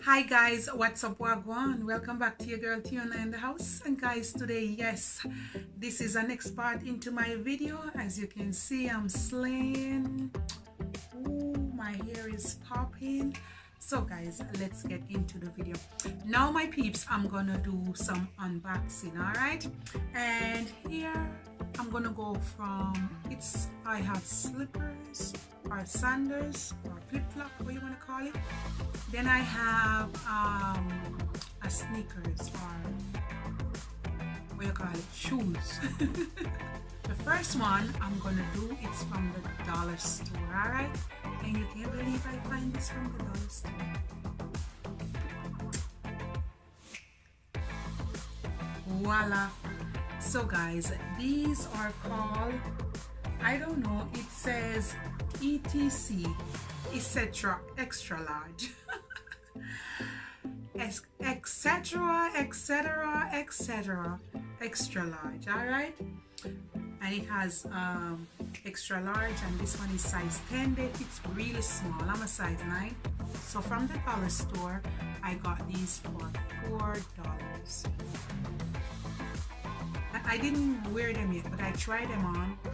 Hi guys, what's up, wagwan? Welcome back to your girl Tiona in the house. And guys, today, yes, this is the next part into my video. As you can see, I'm slaying. Ooh, my hair is popping. So guys, let's get into the video. Now my peeps, I'm gonna do some unboxing, all right? And here I'm gonna go from, I have slippers or sandals or flip-flop, what you wanna call it. Then I have a sneakers or what you call it, shoes. The first one I'm gonna do, it's from the dollar store, all right? And you can't believe I find this from the dollar store. Voila. So guys, these are called, I don't know, it says ETC, etc. extra large. Etc, etc, etc, extra large, all right? And it has extra large, and this one is size 10. They fit really small. I'm a size 9. So from the dollar store, I got these for $4. I didn't wear them yet, but I tried them on. I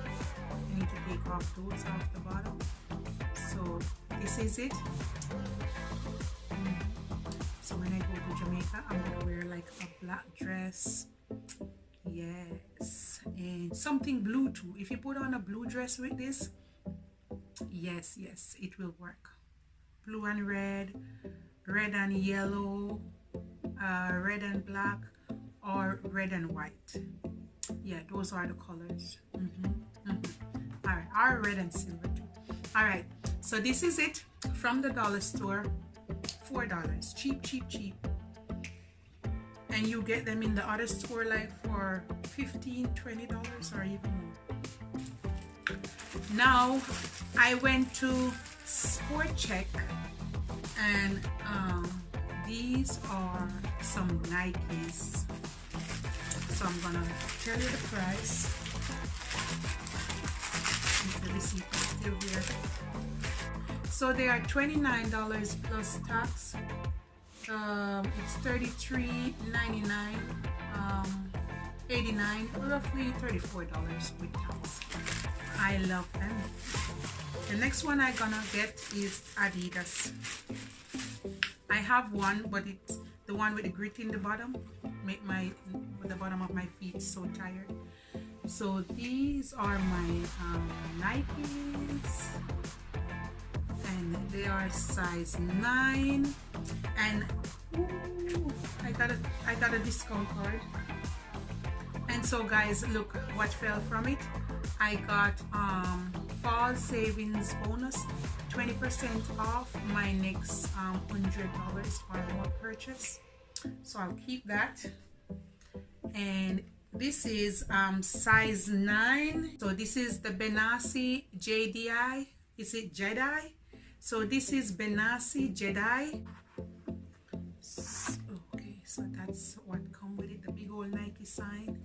need to take off those off the bottom. So this is it. So when I go to Jamaica, I'm gonna wear like a black dress. Yes, and something blue too. If you put on a blue dress with this, yes, it will work. Blue and red, red and yellow, red and black, or red and white. Yeah, those are the colors. All right, or red and silver too. All right, so this is it from the dollar store. $4, cheap. And you get them in the other store like for $15-20 or even more. Now I went to Sport Check, and these are some Nikes. So I'm gonna tell you the price. If the receipt is still here. So they are $29 plus tax. It's $33.99, $89, roughly $34 with tax. I love them. The next one I'm gonna get is Adidas. I have one, but it's the one with the grit in the bottom. Make the bottom of my feet so tired. So these are my Nikes, and they are size 9. And ooh, I got a discount card. And so guys, look what fell from it. I got fall savings bonus, 20% off my next $100 or more purchase. So I'll keep that. And this is size 9. So this is the Benassi JDI. Is it JDI? So this is Benassi JDI. Okay, so that's what come with it, the big old Nike sign.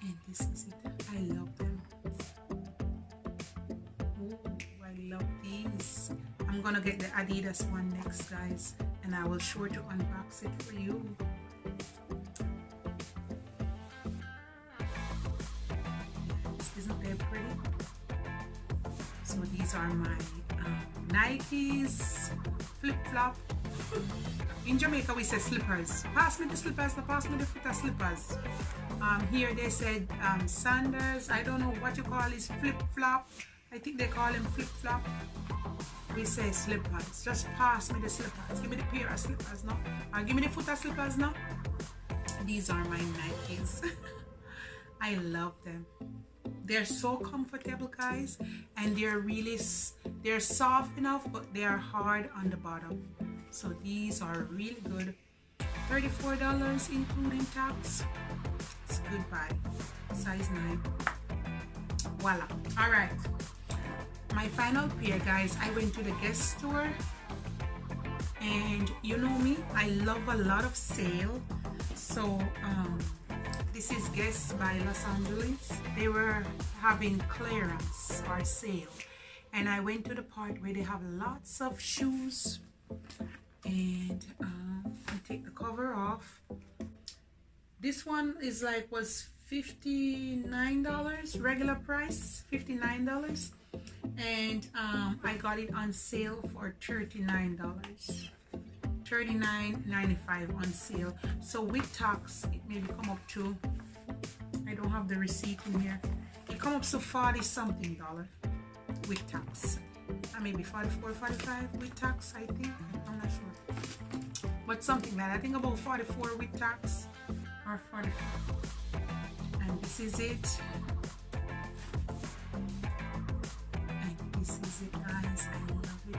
And this is it. I love them. Ooh, I love these. I'm gonna get the Adidas one next, guys, and I will sure to unbox it for you. Isn't that pretty? So these are my Nikes, flip-flop. In Jamaica we say slippers. Pass me the slippers, pass me the foot slippers. Here they said sandals. I don't know what you call this, flip-flop. I think they call them flip-flop. We say slippers. Just pass me the slippers. Give me the pair of slippers now. Give me the foot slippers now. These are my Nikes. I love them. They're so comfortable, guys, and they're soft enough, but they are hard on the bottom. So these are really good. $34 including tax. It's a good buy. Size 9. Voila. All right, my final pair, guys. I went to the Guess store, and you know me, I love a lot of sale. So this is Guess by Los Angeles. They were having clearance or sale, and I went to the part where they have lots of shoes, and I take the cover off. This one is was $59, regular price $59, and I got it on sale for $39, $39.95 on sale. So with tax it maybe come up to, I don't have the receipt in here, it come up to 40 something dollar with tax, maybe 44, 45 with tax, I think. I'm not sure, but something like that. I think about 44 with tax or 44. And this is it, and this is it, guys. I love it.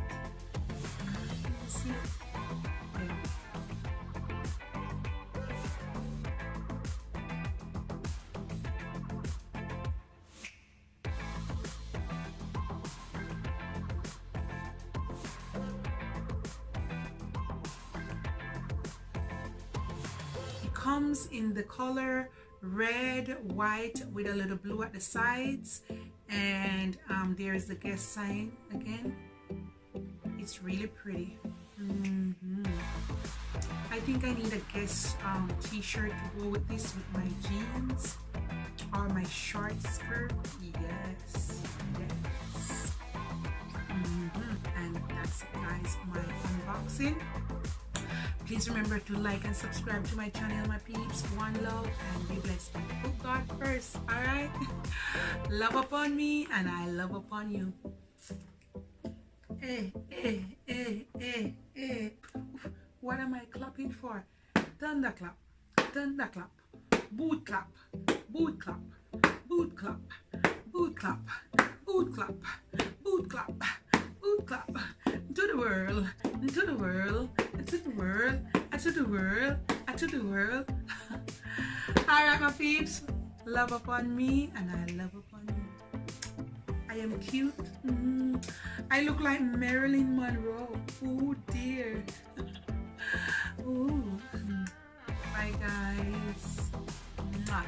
You see it? Yeah. It comes in the color red, white with a little blue at the sides, and there's the guest sign again. It's really pretty. I think I need a guest t-shirt to go with this, with my jeans or my short skirt. Yes, yes. And that's it, guys, my unboxing. Please remember to like and subscribe to my channel, my peeps. One love, and be blessed. Put God first, alright? Love upon me, and I love upon you. What am I clapping for? Thunderclap, thunderclap, boot clap, boot clap, boot clap, boot clap, boot clap, boot clap, boot clap. To the world, to the world, to the world, to the world, to the world. Alright, my peeps, love upon me, and I love upon you. I am cute. I look like Marilyn Monroe. Oh dear. Ooh. Bye, guys. Mwah.